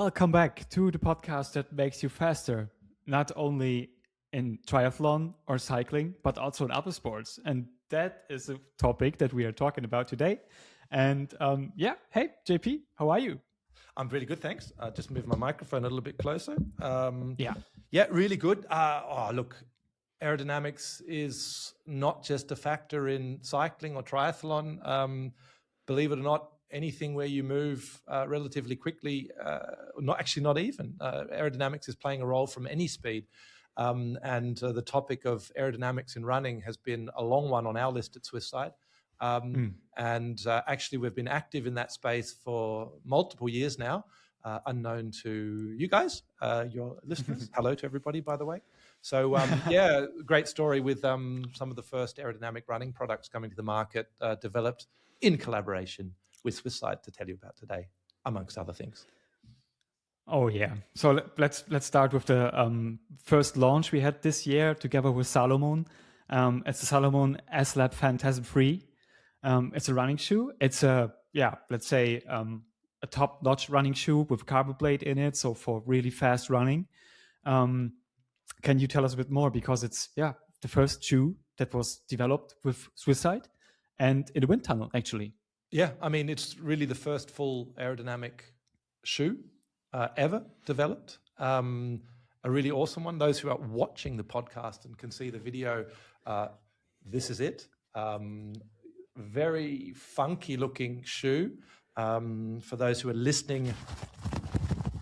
Welcome back to the podcast that makes you faster, not only in triathlon or cycling, but also in other sports. And that is a topic that we are talking about today. And hey, JP, how are you? I'm really good, thanks. Just move my microphone a little bit closer. Yeah, really good. Look, aerodynamics is not just a factor in cycling or triathlon. Believe it or not, anything where you move relatively quickly, not even. Aerodynamics is playing a role from any speed. The topic of aerodynamics in running has been a long one on our list at SwissSide. Actually, we've been active in that space for multiple years now, unknown to you guys, your listeners. Hello to everybody, by the way. So, great story with some of the first aerodynamic running products coming to the market, developed in collaboration with SwissSide to tell you about today, amongst other things. Oh yeah. So let's start with the first launch we had this year together with Salomon. It's the Salomon S-Lab Phantasm 3. It's a running shoe. It's a top-notch running shoe with carbon blade in it, so for really fast running. Can you tell us a bit more, because it's the first shoe that was developed with SwissSide and in the wind tunnel actually. Yeah, I mean, it's really the first full aerodynamic shoe ever developed. A really awesome one. Those who are watching the podcast and can see the video, this is it. Very funky looking shoe. For those who are listening,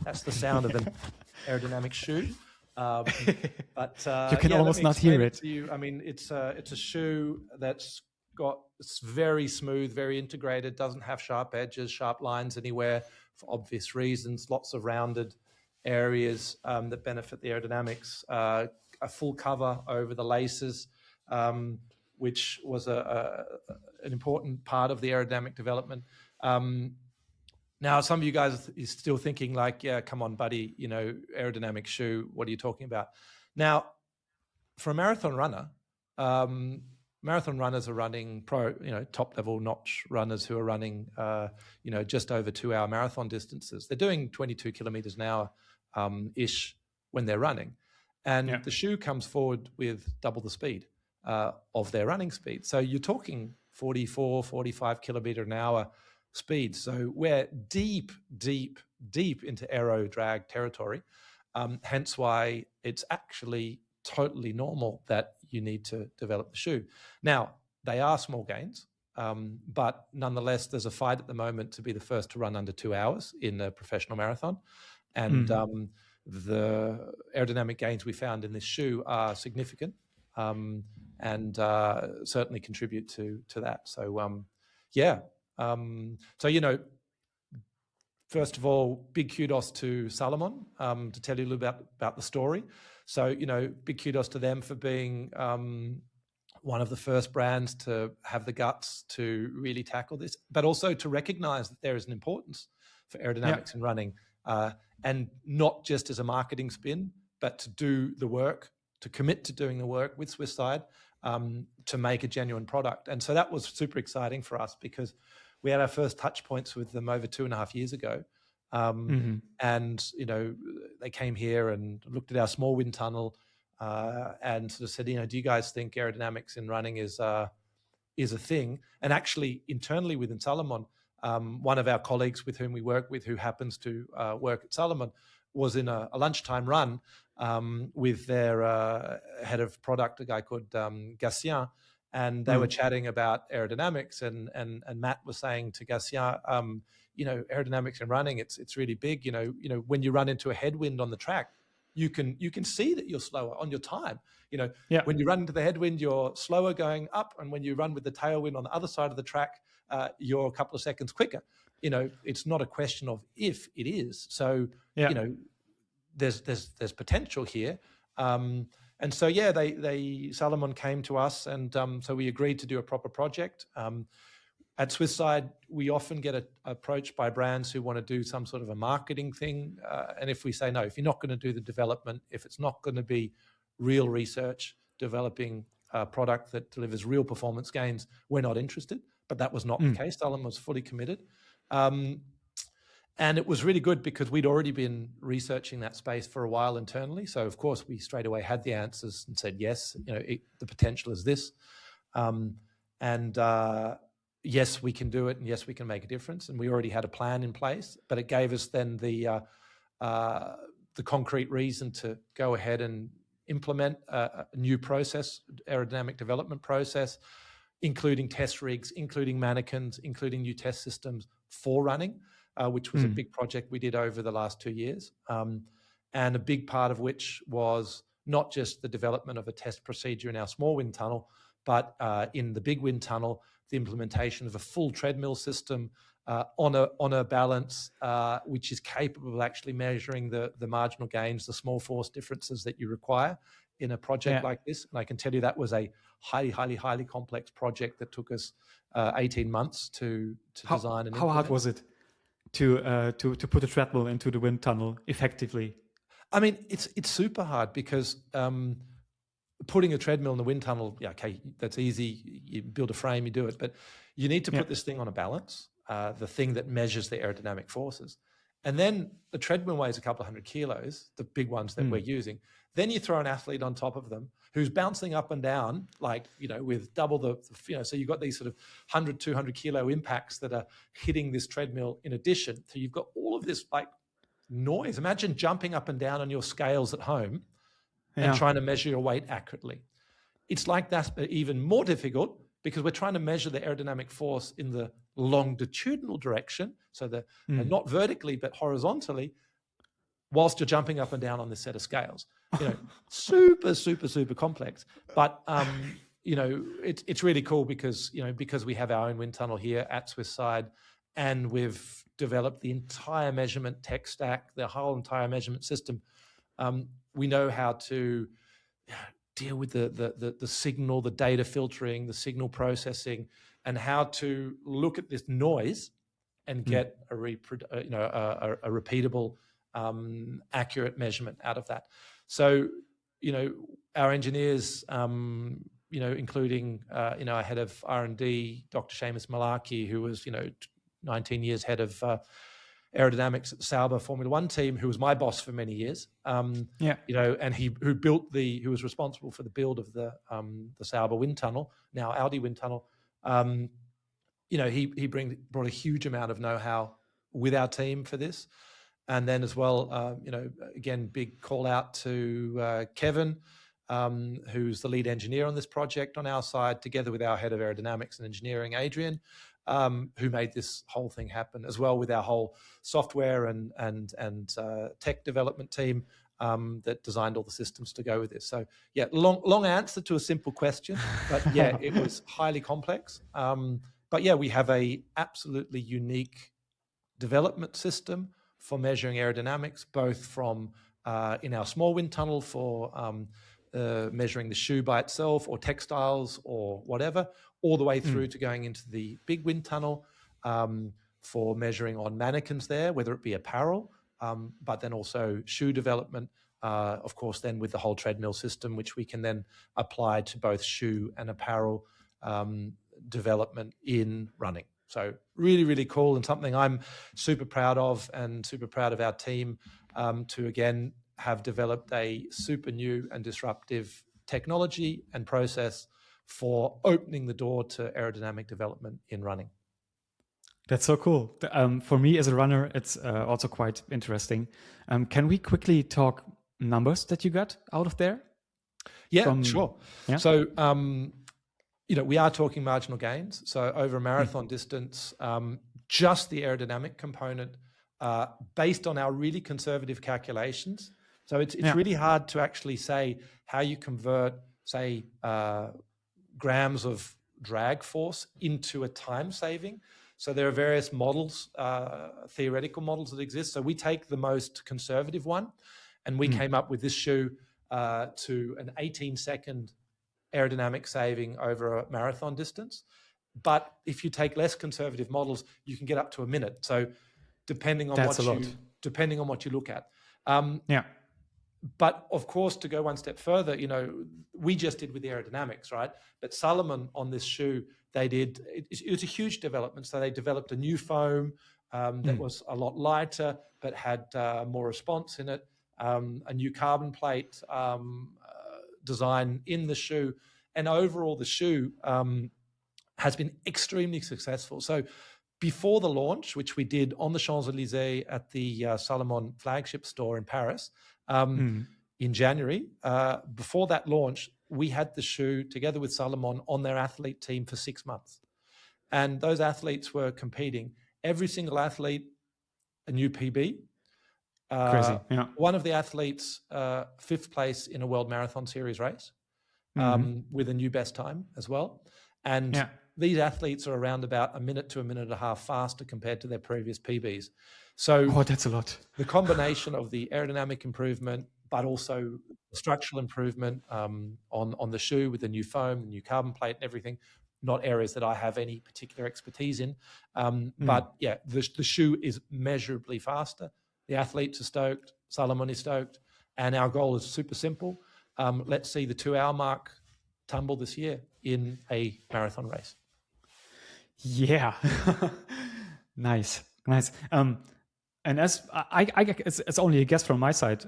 that's the sound of an aerodynamic shoe. You can almost not hear it. I mean, it's a shoe it's very smooth, very integrated, doesn't have sharp edges, sharp lines anywhere for obvious reasons, lots of rounded areas that benefit the aerodynamics, a full cover over the laces, which was an important part of the aerodynamic development. Now, some of you guys is still thinking like, yeah, come on, buddy, aerodynamic shoe, what are you talking about? Now, for a marathon runner, marathon runners are running top-level notch runners who are running, just over 2-hour marathon distances. They're doing 22 kilometers an hour ish when they're running. And the shoe comes forward with double the speed of their running speed. So you're talking 44, 45 kilometer an hour speed. So we're deep into aero drag territory. Hence why it's actually totally normal that you need to develop the shoe. Now, they are small gains, but nonetheless, there's a fight at the moment to be the first to run under 2 hours in a professional marathon. And the aerodynamic gains we found in this shoe are significant and certainly contribute to that. So, first of all, big kudos to Salomon to tell you a little bit about the story. So, big kudos to them for being one of the first brands to have the guts to really tackle this, but also to recognize that there is an importance for aerodynamics in running, and not just as a marketing spin, but to do the work, to commit to doing the work with SwissSide to make a genuine product. And so that was super exciting for us, because we had our first touch points with them over 2.5 years ago. And, they came here and looked at our small wind tunnel and sort of said, do you guys think aerodynamics in running is a thing? And actually, internally within Salomon, one of our colleagues with whom we work with, who happens to work at Salomon, was in a lunchtime run with their head of product, a guy called Gatien, and they were chatting about aerodynamics, and Matt was saying to Gatien, aerodynamics in running, it's really big. When you run into a headwind on the track, you can see that you're slower on your time. When you run into the headwind, you're slower going up, and when you run with the tailwind on the other side of the track, you're a couple of seconds quicker. It's not a question of if, it is. So there's potential here. And so, Salomon came to us, and so we agreed to do a proper project. At SwissSide, we often get approached by brands who want to do some sort of a marketing thing. And if we say, no, if you're not going to do the development, if it's not going to be real research, developing a product that delivers real performance gains, we're not interested. But that was not the case. Salomon was fully committed. And it was really good because we'd already been researching that space for a while internally. So of course we straight away had the answers and said, yes, the potential is this. Yes, we can do it. And yes, we can make a difference. And we already had a plan in place, but it gave us then the concrete reason to go ahead and implement a new process, aerodynamic development process, including test rigs, including mannequins, including new test systems for running, which was a big project we did over the last 2 years. And a big part of which was not just the development of a test procedure in our small wind tunnel, but in the big wind tunnel, the implementation of a full treadmill system on a balance, which is capable of actually measuring the marginal gains, the small force differences that you require in a project like this. And I can tell you that was a highly, highly, highly complex project that took us 18 months to design and implement. How hard was it to put a treadmill into the wind tunnel effectively? I mean, it's super hard because putting a treadmill in the wind tunnel, okay, that's easy. You build a frame, you do it, but you need to put this thing on a balance, the thing that measures the aerodynamic forces. And then the treadmill weighs a couple of 100 kilos, the big ones that we're using. Then you throw an athlete on top of them who's bouncing up and down, with double so you've got these sort of 100, 200 kilo impacts that are hitting this treadmill in addition. So you've got all of this noise. Imagine jumping up and down on your scales at home and trying to measure your weight accurately. It's like that, but even more difficult because we're trying to measure the aerodynamic force in the longitudinal direction, so not vertically but horizontally, whilst you're jumping up and down on this set of scales. Super, super, super complex. But it's really cool because we have our own wind tunnel here at Swisside, and we've developed the entire measurement tech stack, the whole entire measurement system. We know how to deal with the signal, the data filtering, the signal processing, and how to look at this noise and get a repeatable, accurate measurement out of that. So, our engineers, including our head of R&D, Dr. Seamus Malarkey, who was 19 years head of aerodynamics at the Sauber Formula One team, who was my boss for many years. And who was responsible for the build of the Sauber wind tunnel, now Audi wind tunnel. He brought a huge amount of know-how with our team for this. And then as well, again, big call out to Kevin, who's the lead engineer on this project on our side, together with our head of aerodynamics and engineering, Adrian, who made this whole thing happen, as well with our whole software and tech development team that designed all the systems to go with this. So long answer to a simple question, but it was highly complex. But we have a absolutely unique development system for measuring aerodynamics, both from in our small wind tunnel for measuring the shoe by itself or textiles or whatever, all the way through to going into the big wind tunnel for measuring on mannequins there, whether it be apparel, but then also shoe development, of course, then with the whole treadmill system, which we can then apply to both shoe and apparel development in running. So really, really cool, and something I'm super proud of, and super proud of our team to, again, have developed a super new and disruptive technology and process for opening the door to aerodynamic development in running. That's so cool. For me as a runner, it's also quite interesting. Can we quickly talk numbers that you got out of there? Yeah, sure. Yeah. So, we are talking marginal gains. So over a marathon distance, just the aerodynamic component, based on our really conservative calculations. So it's really hard to actually say how you convert, say, grams of drag force into a time saving. So there are various models, theoretical models that exist. So we take the most conservative one, and we came up with this shoe to an 18-second aerodynamic saving over a marathon distance. But if you take less conservative models, you can get up to a minute. So depending on what you look at. But of course, to go one step further, we just did with the aerodynamics, right? But Salomon on this shoe, it was a huge development. So they developed a new foam, that was a lot lighter but had more response in it, a new carbon plate design in the shoe, and overall the shoe has been extremely successful. So before the launch, which we did on the Champs-Élysées at the Salomon flagship store in Paris in January, before that launch, we had the shoe together with Salomon on their athlete team for 6 months. And those athletes were competing. Every single athlete, a new PB. Crazy, yeah. One of the athletes, 5th place in a World Marathon Series race, with a new best time as well. And these athletes are around about a minute to a minute and a half faster compared to their previous PBs. So that's a lot. The combination of the aerodynamic improvement, but also structural improvement on the shoe with the new foam, the new carbon plate and everything, not areas that I have any particular expertise in. But yeah, the shoe is measurably faster. The athletes are stoked, Salomon is stoked, and our goal is super simple. Let's see the 2-hour mark tumble this year in a marathon race. Yeah. Nice. And as it's only a guess from my side.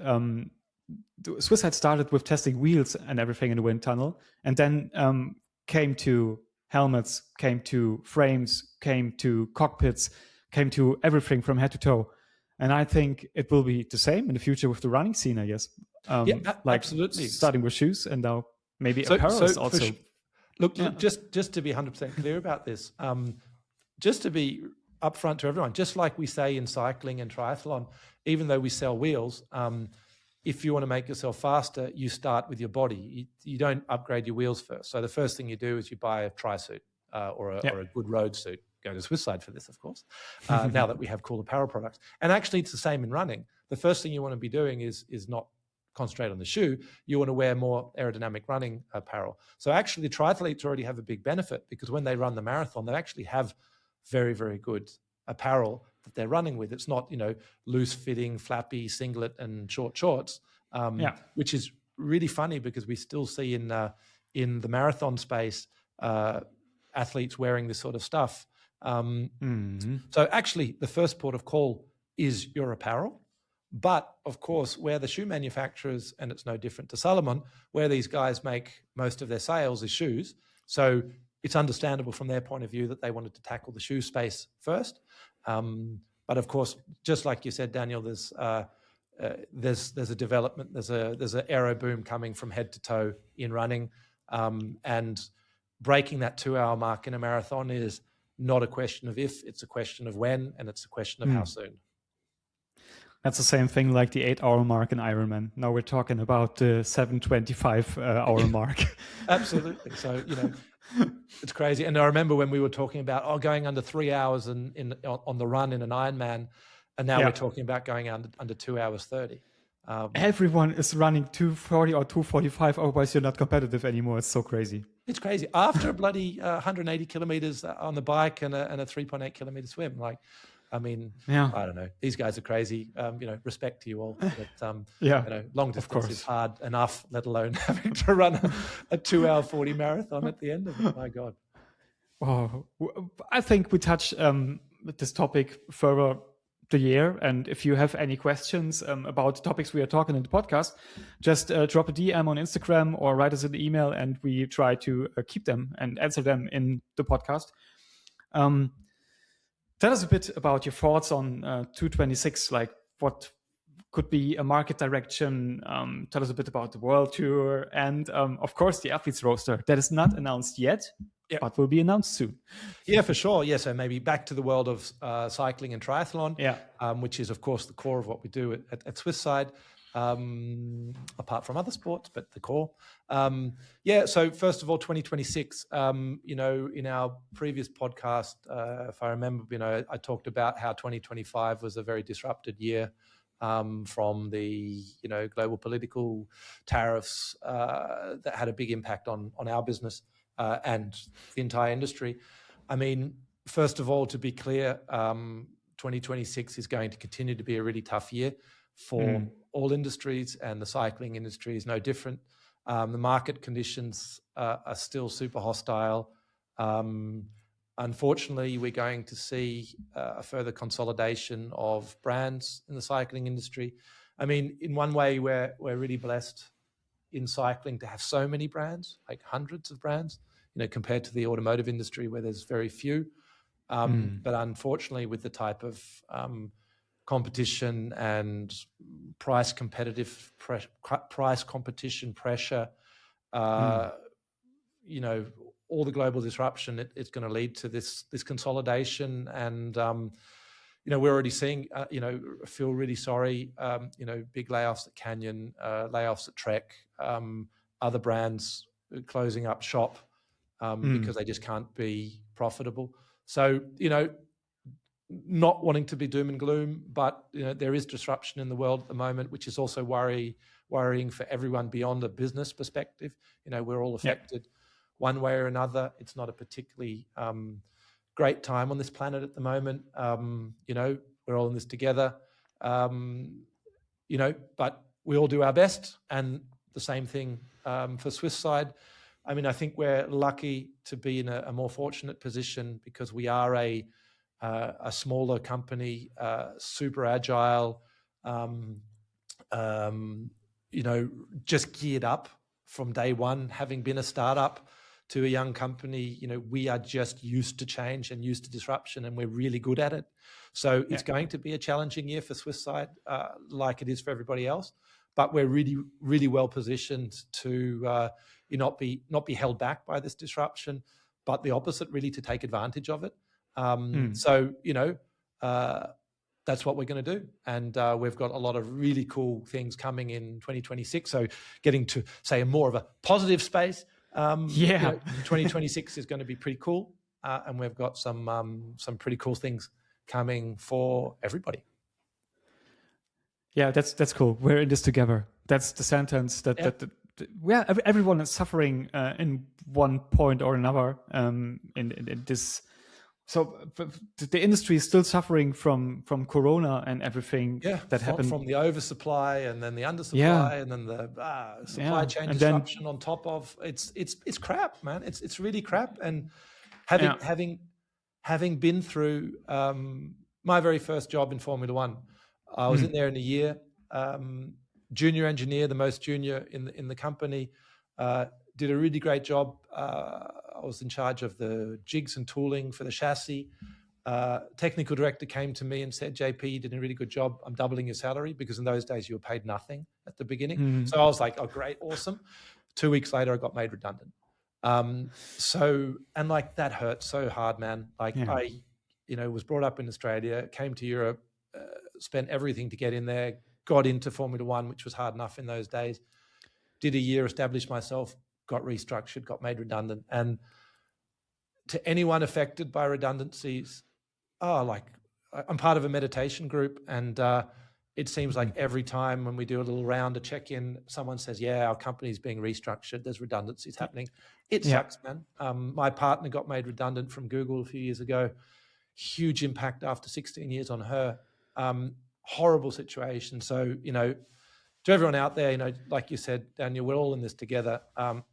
Swiss had started with testing wheels and everything in the wind tunnel, and then came to helmets, came to frames, came to cockpits, came to everything from head to toe. And I think it will be the same in the future with the running scene, I guess. Absolutely. Starting with shoes and now maybe apparel is also. Look, just to be 100% clear about this, just to be upfront to everyone, just like we say in cycling and triathlon, even though we sell wheels, if you want to make yourself faster, you start with your body. You don't upgrade your wheels first. So the first thing you do is you buy a tri-suit or a good road suit. Go to SwissSide for this, of course, now that we have cool apparel products. And actually, it's the same in running. The first thing you want to be doing is not concentrate on the shoe. You want to wear more aerodynamic running apparel. So actually, the triathletes already have a big benefit because when they run the marathon, they actually have very, very good apparel that they're running with. It's not, loose-fitting, flappy singlet and short shorts, which is really funny because we still see in the marathon space athletes wearing this sort of stuff. So actually, the first port of call is your apparel. But of course, where the shoe manufacturers, and it's no different to Salomon, where these guys make most of their sales is shoes. So it's understandable from their point of view that they wanted to tackle the shoe space first. But of course, just like you said, Daniel, there's a development, there's an aero boom coming from head to toe in running, and breaking that 2-hour mark in a marathon is not a question of if, it's a question of when, and it's a question of how soon. That's the same thing like the 8-hour mark in Ironman. Now we're talking about the 7:25 hour mark. Absolutely. So, it's crazy. And I remember when we were talking about going under 3 hours on the run in an Ironman, and now we're talking about going under 2 hours 30. Everyone is running 2:40 or 2:45, otherwise you're not competitive anymore. It's so crazy. It's crazy. After a bloody 180 kilometers on the bike and a 3.8 kilometer swim, I don't know. These guys are crazy. Respect to you all. But, long distance is hard enough, let alone having to run a 2-hour 40 marathon at the end of it. My God. Oh, I think we touch this topic further the year. And if you have any questions about the topics we are talking in the podcast, just drop a DM on Instagram or write us an email, and we try to keep them and answer them in the podcast. Tell us a bit about your thoughts on 226, like what could be a market direction. Tell us a bit about the world tour and, of course, the athletes roster that is not announced yet, but will be announced soon. Yeah, for sure. Yeah, so maybe back to the world of cycling and triathlon, which is, of course, the core of what we do at SwissSide, apart from other sports, but the core. So first of all, 2026, in our previous podcast, if I remember, I talked about how 2025 was a very disrupted year from the, global political tariffs that had a big impact on our business and the entire industry. First of all, to be clear, 2026 is going to continue to be a really tough year for all industries, and the cycling industry is no different. The market conditions are still super hostile. Unfortunately, we're going to see a further consolidation of brands in the cycling industry. I mean, in one way, we're really blessed in cycling to have so many brands, like hundreds of brands, compared to the automotive industry where there's very few. But unfortunately, with the type of competition and price competition pressure, all the global disruption, it's going to lead to this consolidation. And we're already seeing, feel really sorry, big layoffs at Canyon, layoffs at Trek, other brands closing up shop because they just can't be profitable. So, not wanting to be doom and gloom, but there is disruption in the world at the moment, which is also worrying for everyone beyond a business perspective. We're all affected one way or another. It's not a particularly great time on this planet at the moment. We're all in this together, but we all do our best. And the same thing for Swiss side. I mean, I think we're lucky to be in a more fortunate position because we are a smaller company, super agile, just geared up from day one, having been a startup to a young company. We are just used to change and used to disruption, and we're really good at it. So it's going to be a challenging year for Swiss side, like it is for everybody else. But we're really, really well positioned to not be held back by this disruption, but the opposite, really to take advantage of it. So, that's what we're going to do. And we've got a lot of really cool things coming in 2026. So getting to, say, more of a positive space. 2026 is going to be pretty cool. And we've got some pretty cool things coming for everybody. Yeah, that's cool. We're in this together. That's the sentence that everyone is suffering in one point or another in this. So the industry is still suffering from Corona and everything that happened. From the oversupply and then the undersupply and then the supply chain disruption on top of it's crap, man. It's really crap. And having been through my very first job in Formula One, I was in there in a year, junior engineer, the most junior in the company, did a really great job. I was in charge of the jigs and tooling for the chassis. Technical director came to me and said, JP, you did a really good job. I'm doubling your salary, because in those days you were paid nothing at the beginning. So I was like, oh, great, awesome. 2 weeks later, I got made redundant. And that hurt so hard, man. I was brought up in Australia, came to Europe, spent everything to get in there, got into Formula One, which was hard enough in those days. Did a year, established myself, got restructured, got made redundant. And to anyone affected by redundancies, I'm part of a meditation group, and it seems like every time when we do a little round, a check-in, someone says, our company's being restructured, there's redundancies happening. It sucks, man. My partner got made redundant from Google a few years ago. Huge impact after 16 years on her. Horrible situation. So, to everyone out there, like you said, Daniel, we're all in this together.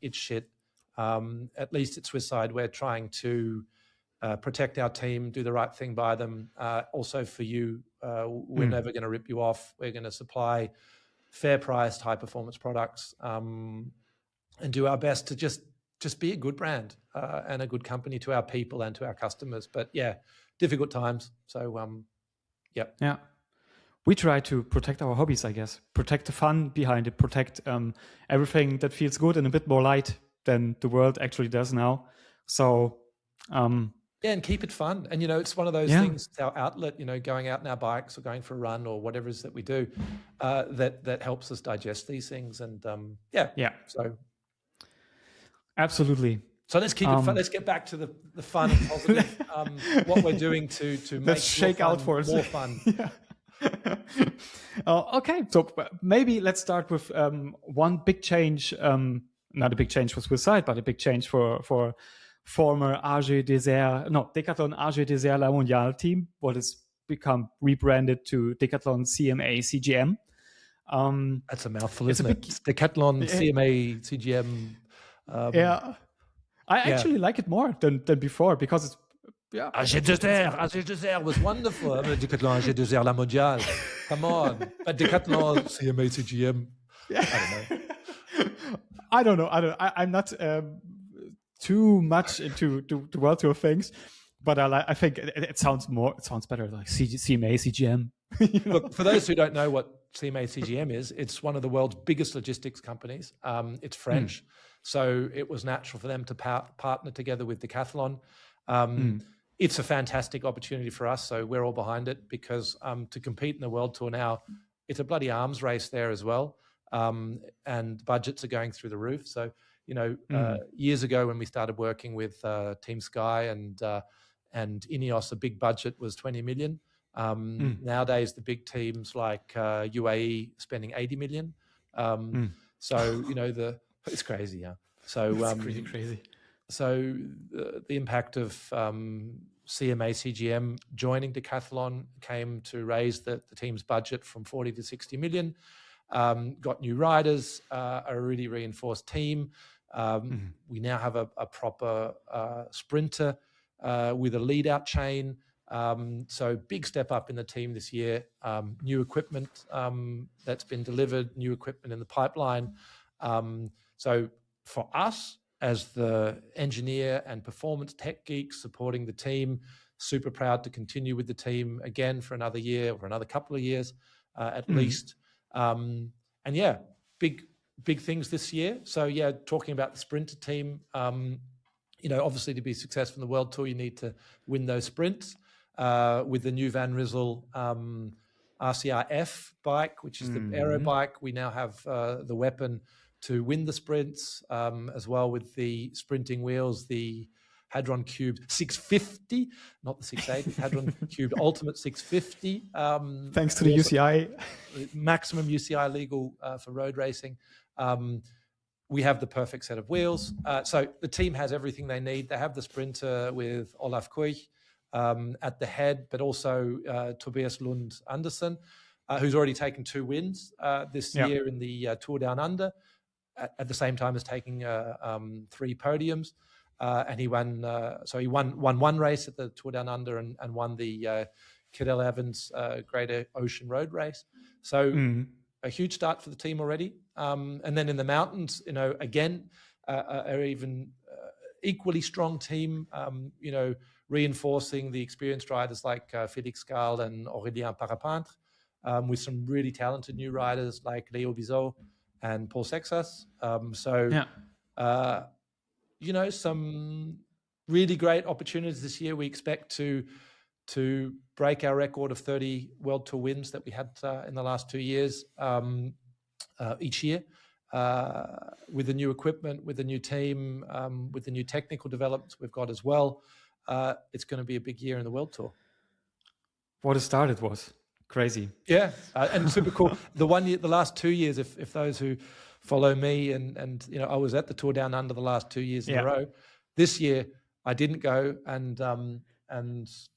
It's shit. At least at Swiss side, we're trying to protect our team, do the right thing by them. Also for you, we're never going to rip you off. We're going to supply fair priced, high performance products, and do our best to just be a good brand and a good company to our people and to our customers. But difficult times. So, Yeah. We try to protect our hobbies, I guess. Protect the fun behind it. Protect everything that feels good and a bit more light than the world actually does now. So, and keep it fun. And, it's one of those things, our outlet, going out in our bikes or going for a run or whatever it is that we do, that helps us digest these things. And so. Absolutely. So let's keep it fun. Let's get back to the fun and positive, what we're doing to make shake out for more fun. Okay, so maybe let's start with one big change, not a big change for Swiss side, but a big change for former Decathlon AG Desert La Mondiale team, what has become rebranded to Decathlon CMA CGM. That's a mouthful, isn't it? Decathlon CMA CGM. I actually like it more than before, because it's yeah. AG2R was wonderful. Decathlon AG2R La Mondiale. Come on. But Decathlon CMA CGM. I don't know. I'm not too much into the World Tour things, but I think it sounds better like CMA, CGM. Look, for those who don't know what CMA CGM is, it's one of the world's biggest logistics companies. It's French, so it was natural for them to partner together with Decathlon. It's a fantastic opportunity for us, so we're all behind it because to compete in the World Tour now, it's a bloody arms race there as well, and budgets are going through the roof. So, years ago when we started working with Team Sky and Ineos, a big budget was 20 million. Nowadays, the big teams like UAE spending 80 million. So, it's crazy, yeah. So it's pretty crazy. So the impact of CMA CGM joining Decathlon came to raise the team's budget from 40 to 60 million. Got new riders, a really reinforced team. We now have a proper sprinter with a lead-out chain. So big step up in the team this year. New equipment that's been delivered, new equipment in the pipeline. So for us, as the engineer and performance tech geeks supporting the team, super proud to continue with the team again for another year or another couple of years at least. And yeah, big things this year. So yeah, talking about the sprinter team, obviously to be successful in the World Tour, you need to win those sprints. With the new Van Rysel RCR-F bike, which is the aero bike, we now have the weapon to win the sprints, as well with the sprinting wheels, the Hadron Cube 650, not the 680, Hadron Cube Ultimate 650. Thanks to the UCI. Maximum UCI legal for road racing. We have the perfect set of wheels. So the team has everything they need. They have the sprinter with Olaf Kuich at the head, but also Tobias Lund Andersen, who's already taken 2 wins this year in the Tour Down Under, at the same time as taking 3 podiums. And he won. So he won 1 race at the Tour Down Under and won the Cadel Evans Greater Ocean Road Race. So a huge start for the team already. And then in the mountains, again, are even equally strong team. Reinforcing the experienced riders like Félix Gall and Aurélien Parapintre, with some really talented new riders like Leo Bizot and Paul Sexas. Some really great opportunities this year. We expect to break our record of 30 World Tour wins that we had in the last 2 years each year. With the new equipment, with the new team, with the new technical developments we've got as well. It's going to be a big year in the World Tour. What a start it was. Crazy. Yeah, and super cool. The last 2 years, if those who follow me and I was at the Tour Down Under the last 2 years in a row. This year I didn't go, and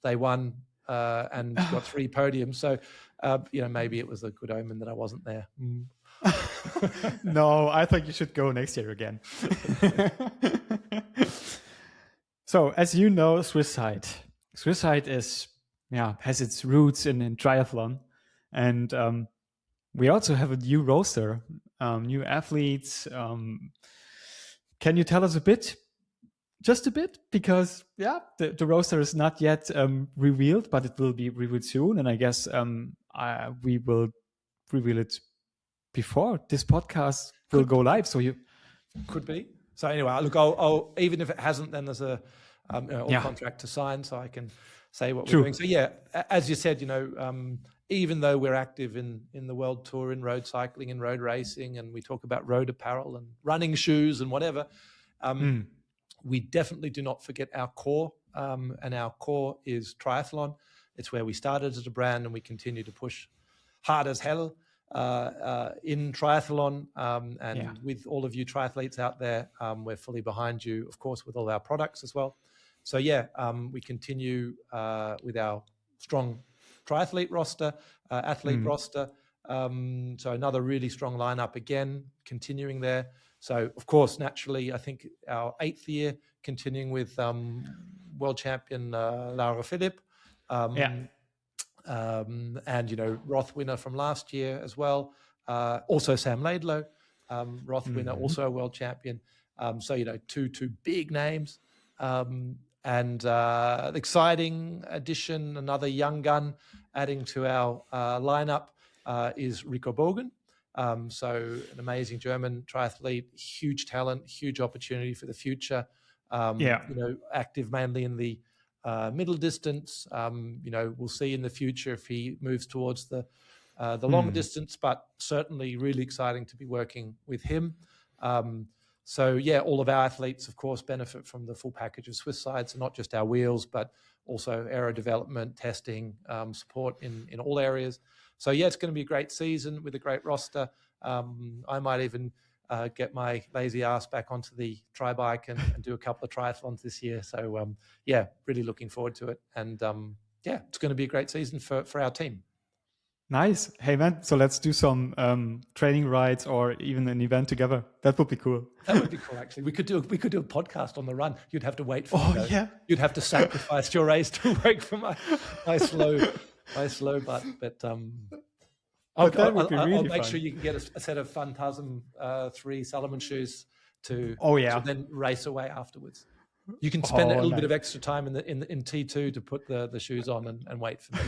they won and got 3 podiums. So maybe it was a good omen that I wasn't there. No, I think you should go next year again. So, as you know, Swisside is has its roots in triathlon, and we also have a new roster, new athletes. Can you tell us just a bit, because the roster is not yet revealed, but it will be revealed soon, and I guess we will reveal it before this podcast will go live. So you could be. So anyway, look, I'll even if it hasn't, then there's a contract to sign, so I can say what we're doing. So as you said, even though we're active in the World Tour, in road cycling, in road racing, and we talk about road apparel and running shoes and whatever, we definitely do not forget our core, and our core is triathlon. It's where we started as a brand, and we continue to push hard as hell in triathlon, with all of you triathletes out there. We're fully behind you, of course, with all our products as well. So we continue with our strong triathlete roster, athlete roster. So another really strong lineup again, continuing there. So, of course, naturally, I think our 8th year continuing with world champion Laura Philipp, and Roth winner from last year as well. Also Sam Laidlow, Roth winner, also a world champion. So two big names, and exciting addition, another young gun adding to our lineup is Rico Bogen. So an amazing German triathlete, huge talent, huge opportunity for the future. Active mainly in the middle distance. We'll see in the future if he moves towards the long distance, but certainly really exciting to be working with him. All of our athletes, of course, benefit from the full package of SwissSide, so not just our wheels, but also aero development, testing, support in all areas. So it's going to be a great season with a great roster. I might even get my lazy ass back onto the tri bike and do a couple of triathlons this year. So really looking forward to it. And it's going to be a great season for our team. Nice. Hey man, so let's do some training rides or even an event together. That would be cool. That would be cool. Actually, we could do a podcast on the run. You'd have to wait for You'd have to sacrifice your race to wait for my slow butt. But I'll make sure you can get a set of Phantasm 3 Salomon shoes to then race away afterwards. You can spend a little bit of extra time in T2 to put the shoes on and wait for me.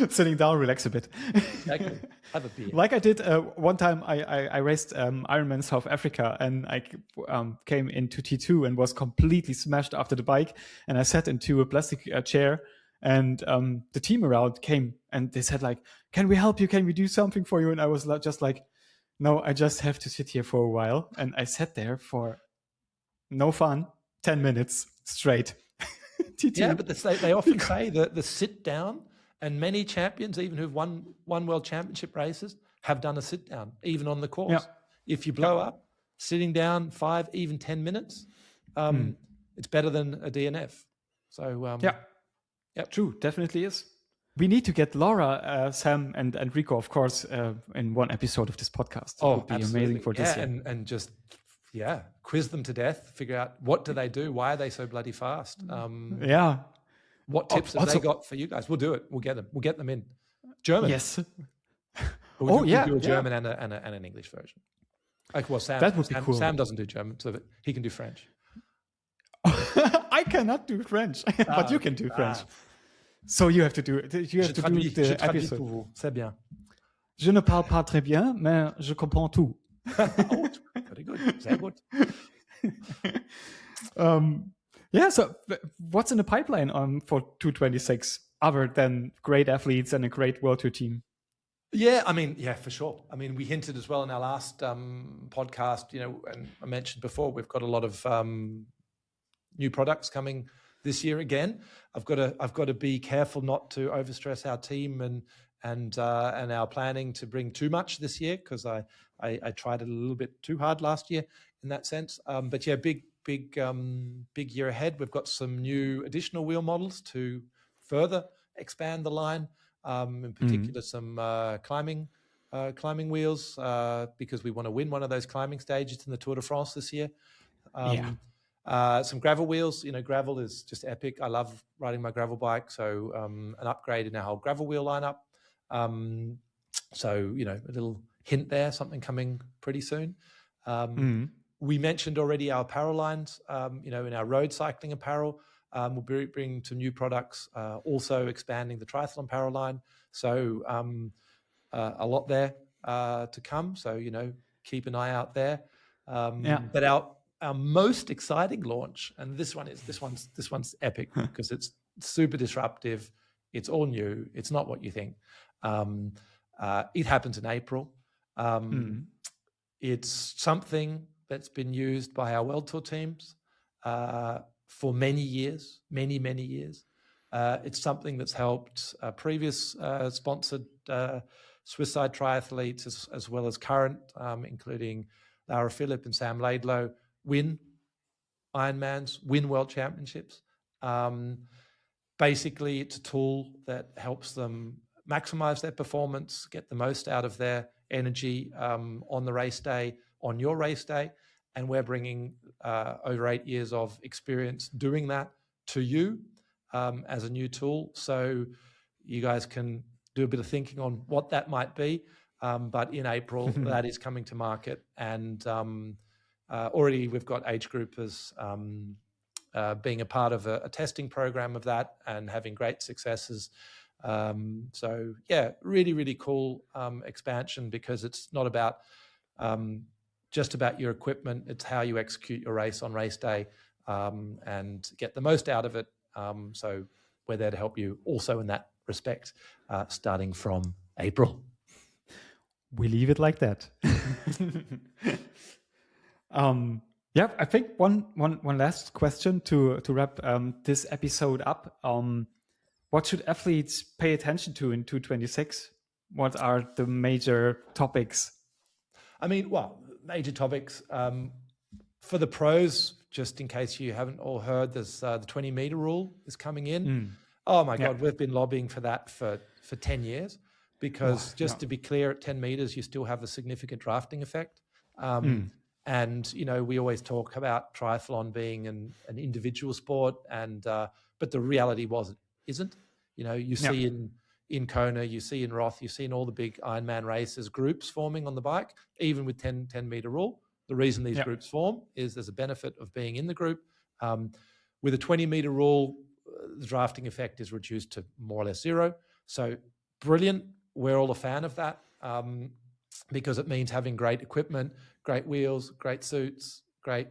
Sitting down, relax a bit. Exactly. Have a beer. Like I did one time, I raced Ironman South Africa, and I came into T2 and was completely smashed after the bike. And I sat into a plastic chair, and the team around came and they said like, "Can we help you? Can we do something for you?" And I was just like, "No, I just have to sit here for a while." And I sat there for no fun. 10 minutes straight. Yeah, but they often say that the sit down, and many champions, even who've won world championship races, have done a sit down, even on the course. Yeah. If you blow up, sitting down 5, even 10 minutes, it's better than a DNF. So true, definitely is. We need to get Laura, Sam, and Rico, of course, in one episode of this podcast. It would be amazing for this year. And just quiz them to death, figure out what do they do, why are they so bloody fast, what tips have they got for you guys. We'll do it, we'll get them in German. Yes. We'll do a German and an English version. Like, well, that would be cool. Sam doesn't do German, so that he can do French. I cannot do French, but you can do French. So you have to do it. You have to do the episode. Pour vous. C'est bien. Je ne parle pas très bien, mais je comprends tout. Oh, very good. Sehr gut. So what's in the pipeline for 226 other than great athletes and a great World Tour team? For sure. We hinted as well in our last podcast, and I mentioned before, we've got a lot of new products coming this year again. I've got to be careful not to overstress our team and our planning to bring too much this year, because I tried it a little bit too hard last year in that sense. Big year ahead. We've got some new additional wheel models to further expand the line. In particular, some climbing wheels, because we want to win one of those climbing stages in the Tour de France this year. Some gravel wheels. Gravel is just epic. I love riding my gravel bike. So an upgrade in our whole gravel wheel lineup. A little hint there, something coming pretty soon. We mentioned already our apparel lines. In our road cycling apparel, we'll be bringing some new products, also expanding the triathlon apparel line. So a lot there to come. So keep an eye out there. But our most exciting launch, and this one's epic because it's super disruptive. It's all new. It's not what you think. It happens in April. It's something that's been used by our World Tour teams for many years. It's something that's helped previous sponsored SwissSide triathletes as well as current, including Laura Philipp and Sam Laidlow, win Ironmans, win World Championships. Basically, it's a tool that helps them maximize their performance, get the most out of their energy on the race day, on your race day, and we're bringing over 8 years of experience doing that to you as a new tool. So you guys can do a bit of thinking on what that might be. But in April, that is coming to market, and already we've got age groupers being a part of a testing program of that and having great successes. So yeah, really, really cool expansion, because it's not about just about your equipment. It's how you execute your race on race day and get the most out of it. So we're there to help you also in that respect, starting from April. We leave it like that. Yeah, I think one last question to wrap this episode up. What should athletes pay attention to in 2026? What are the major topics? I mean, well, major topics for the pros, just in case you haven't all heard, there's the 20-meter rule is coming in. Oh my God, we've been lobbying for that for 10 years, because to be clear, at 10 meters, you still have a significant drafting effect. And, you know, we always talk about triathlon being an individual sport, and but the reality isn't. You know, you see in Kona, you see in Roth, you see in all the big Ironman races, groups forming on the bike, even with 10-meter rule. The reason these groups form is there's a benefit of being in the group. With a 20-meter rule, the drafting effect is reduced to more or less zero. So brilliant. We're all a fan of that because it means having great equipment, great wheels, great suits, great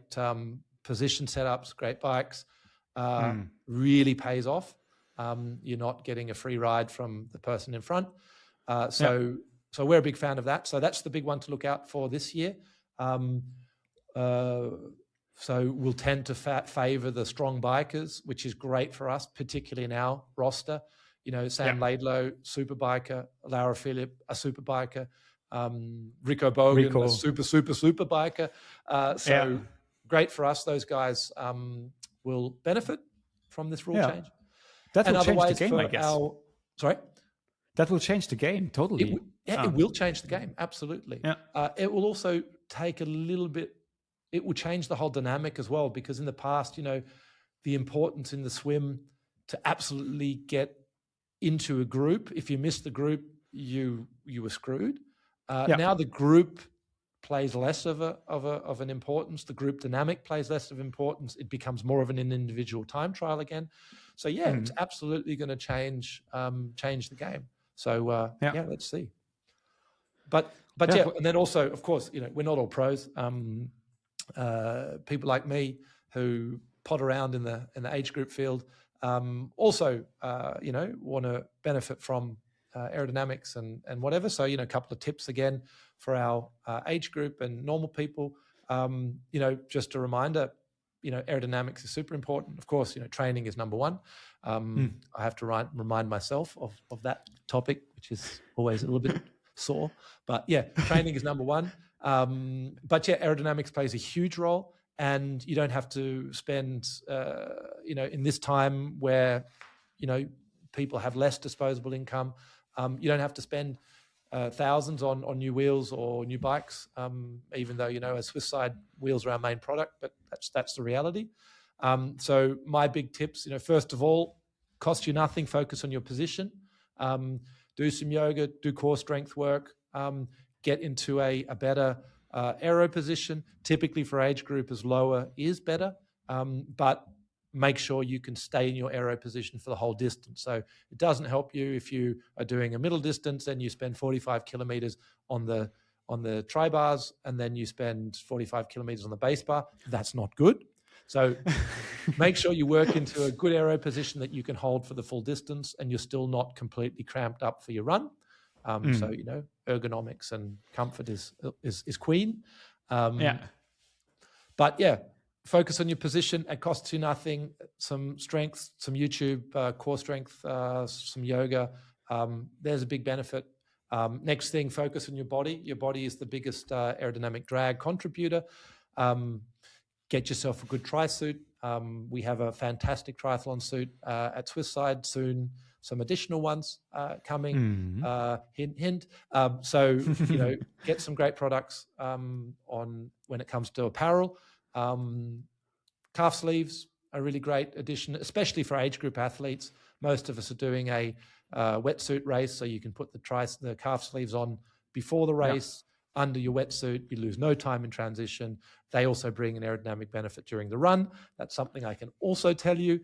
position setups, great bikes, really pays off. You're not getting a free ride from the person in front. So we're a big fan of that. So that's the big one to look out for this year. So we'll tend to favor the strong bikers, which is great for us, particularly in our roster. You know, Sam Laidlow, super biker, Laura Philipp, a super biker, Rico Bogan, a super biker. So great for us. Those guys will benefit from this rule change. That will change the game, I guess. Sorry? That will change the game, totally. It will change the game, absolutely. Yeah. It will also take a little bit, it will change the whole dynamic as well, because in the past, you know, the importance in the swim to absolutely get into a group. If you missed the group, you were screwed. Now the group plays less of an importance. The group dynamic plays less of importance. It becomes more of an individual time trial again. So it's absolutely going to change the game. So let's see. But and then also, of course, you know, we're not all pros. People like me who pot around in the age group field also, you know, want to benefit from aerodynamics and whatever. So, you know, a couple of tips again for our age group and normal people. You know, just a reminder, you know, aerodynamics is super important. Of course, you know, training is number one. I have to remind myself of that topic, which is always a little bit sore. But yeah, training is number one. But yeah, aerodynamics plays a huge role. And you don't have to spend, you know, in this time where, you know, people have less disposable income, you don't have to spend thousands on new wheels or new bikes, even though, you know, as Swisside, wheels are our main product, but that's the reality. So my big tips, you know, first of all, cost you nothing, focus on your position, do some yoga, do core strength work, get into a better aero position. Typically for age group is lower is better, but make sure you can stay in your aero position for the whole distance. So it doesn't help you if you are doing a middle distance and you spend 45 kilometers on the tri bars and then you spend 45 kilometers on the base bar. That's not good. So make sure you work into a good aero position that you can hold for the full distance and you're still not completely cramped up for your run. So, you know, ergonomics and comfort is queen. But yeah, focus on your position. It costs you nothing. Some strength, some YouTube core strength, some yoga. There's a big benefit. Next thing, focus on your body. Your body is the biggest aerodynamic drag contributor. Get yourself a good tri suit. We have a fantastic triathlon suit at SwissSide soon. Some additional ones coming. Hint, hint. So get some great products on when it comes to apparel. Calf sleeves are a really great addition, especially for age group athletes. Most of us are doing a wetsuit race, so you can put the calf sleeves on before the race. Under your wetsuit, you lose no time in transition. They also bring an aerodynamic benefit during the run. That's something I can also tell you.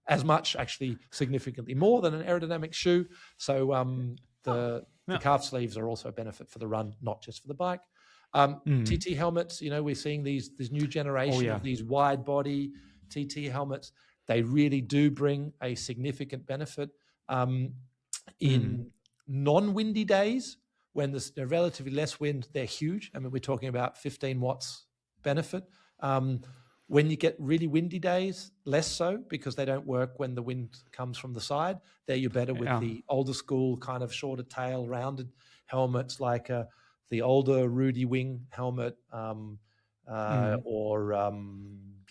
As much, actually, significantly more than an aerodynamic shoe. So the calf sleeves are also a benefit for the run, not just for the bike. TT helmets, we're seeing this new generation of these wide body TT helmets. They really do bring a significant benefit in non-windy days. When there's relatively less wind, they're huge. I mean, we're talking about 15 watts benefit. When you get really windy days, less so, because they don't work when the wind comes from the side. There you're better with the older school kind of shorter tail rounded helmets like the older Rudy Wing helmet or the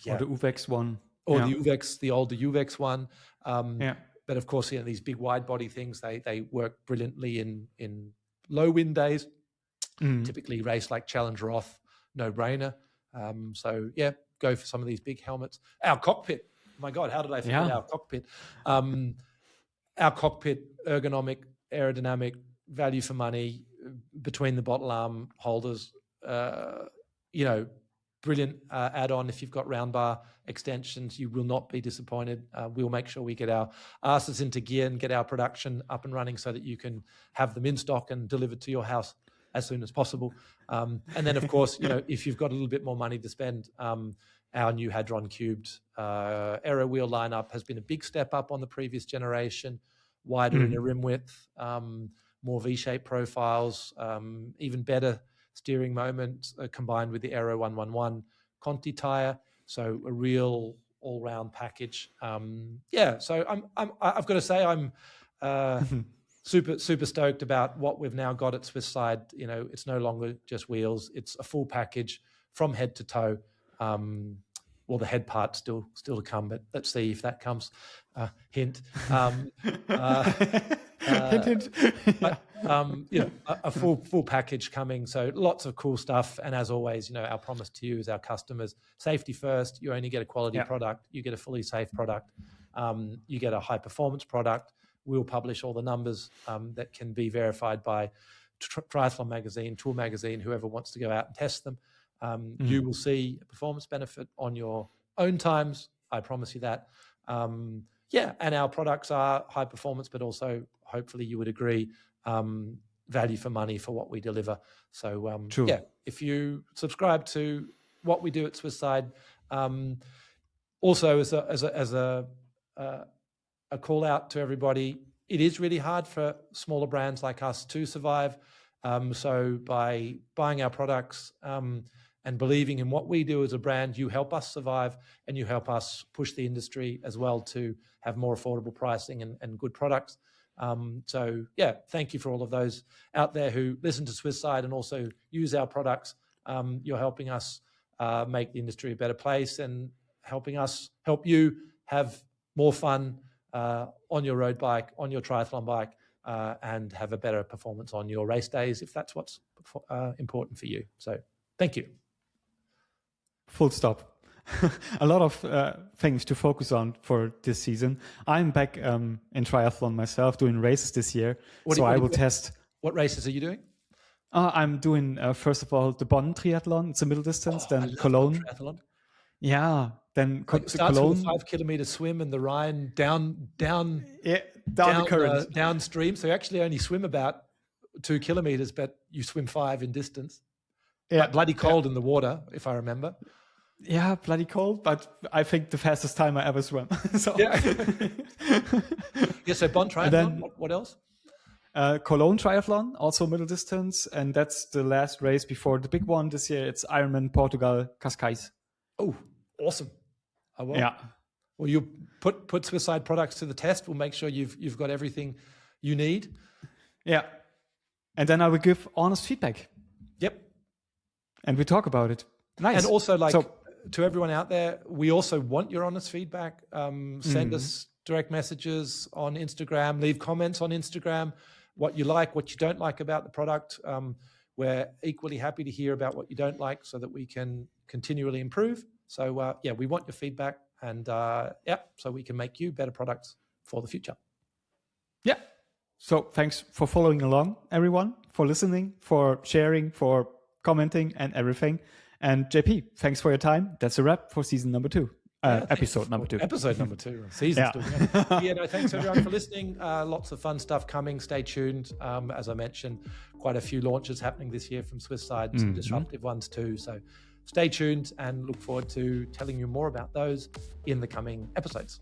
Uvex one. Or the older Uvex one. But of course, these big wide body things, they work brilliantly in low wind days. Typically race like Challenger off, no brainer. So go for some of these big helmets. Our cockpit, oh my God, how did I forget our cockpit? Our cockpit, ergonomic, aerodynamic, value for money between the bottle arm holders, brilliant add-on. If you've got round bar extensions, you will not be disappointed. We'll make sure we get our asses into gear and get our production up and running so that you can have them in stock and delivered to your house as soon as possible. And then, of course, if you've got a little bit more money to spend, our new Hadron Cubed aero wheel lineup has been a big step up on the previous generation, wider inner rim width, more V-shaped profiles, even better steering moment combined with the Aero 111 Conti tire. So a real all-round package. So I've got to say I'm super stoked about what we've now got at SwissSide. It's no longer just wheels; it's a full package from head to toe. The head part still to come, but let's see if that comes. Hint. Hint. A full package coming. So lots of cool stuff. And as always, our promise to you as our customers: safety first. You only get a quality product. You get a fully safe product. You get a high performance product. We'll publish all the numbers that can be verified by Triathlon Magazine, Tour Magazine, whoever wants to go out and test them. You will see a performance benefit on your own times. I promise you that. And our products are high performance, but also, hopefully you would agree, value for money for what we deliver. So, if you subscribe to what we do at SwissSide, also as a call out to everybody, it is really hard for smaller brands like us to survive. So by buying our products and believing in what we do as a brand, you help us survive and you help us push the industry as well to have more affordable pricing and good products. Thank you for all of those out there who listen to SwissSide and also use our products. You're helping us make the industry a better place and helping us help you have more fun on your road bike, on your triathlon bike, and have a better performance on your race days if that's what's important for you. So thank you. Full stop. A lot of things to focus on for this season. I'm back in triathlon myself, doing races this year. I will test. What races are you doing? I'm doing, first of all, the Bonn Triathlon. It's a middle distance. Then Cologne. Triathlon. Yeah. Then it starts with a 5 kilometer swim in the Rhine down the current. Downstream. So you actually only swim about 2 kilometers, but you swim 5 in distance. Yeah. But bloody cold in the water, if I remember. Yeah, bloody cold, but I think the fastest time I ever swam. So Bonn Triathlon. Then, what else? Cologne Triathlon, also middle distance, and that's the last race before the big one this year. It's Ironman Portugal Cascais. Oh, awesome! Yeah. Well, you put SwissSide products to the test. We'll make sure you've got everything you need. Yeah, and then I will give honest feedback. Yep. And we talk about it. Nice. And also, to everyone out there, we also want your honest feedback. Send us direct messages on Instagram, leave comments on Instagram, what you like, what you don't like about the product. We're equally happy to hear about what you don't like so that we can continually improve. So we want your feedback, and so we can make you better products for the future. Yeah. So thanks for following along, everyone, for listening, for sharing, for commenting and everything. And JP, thanks for your time. That's a wrap for season number 2. Episode number 2. Episode number 2. Season still going. Thanks everyone for listening. Lots of fun stuff coming. Stay tuned. As I mentioned, quite a few launches happening this year from Swiss side, some disruptive ones too. So stay tuned and look forward to telling you more about those in the coming episodes.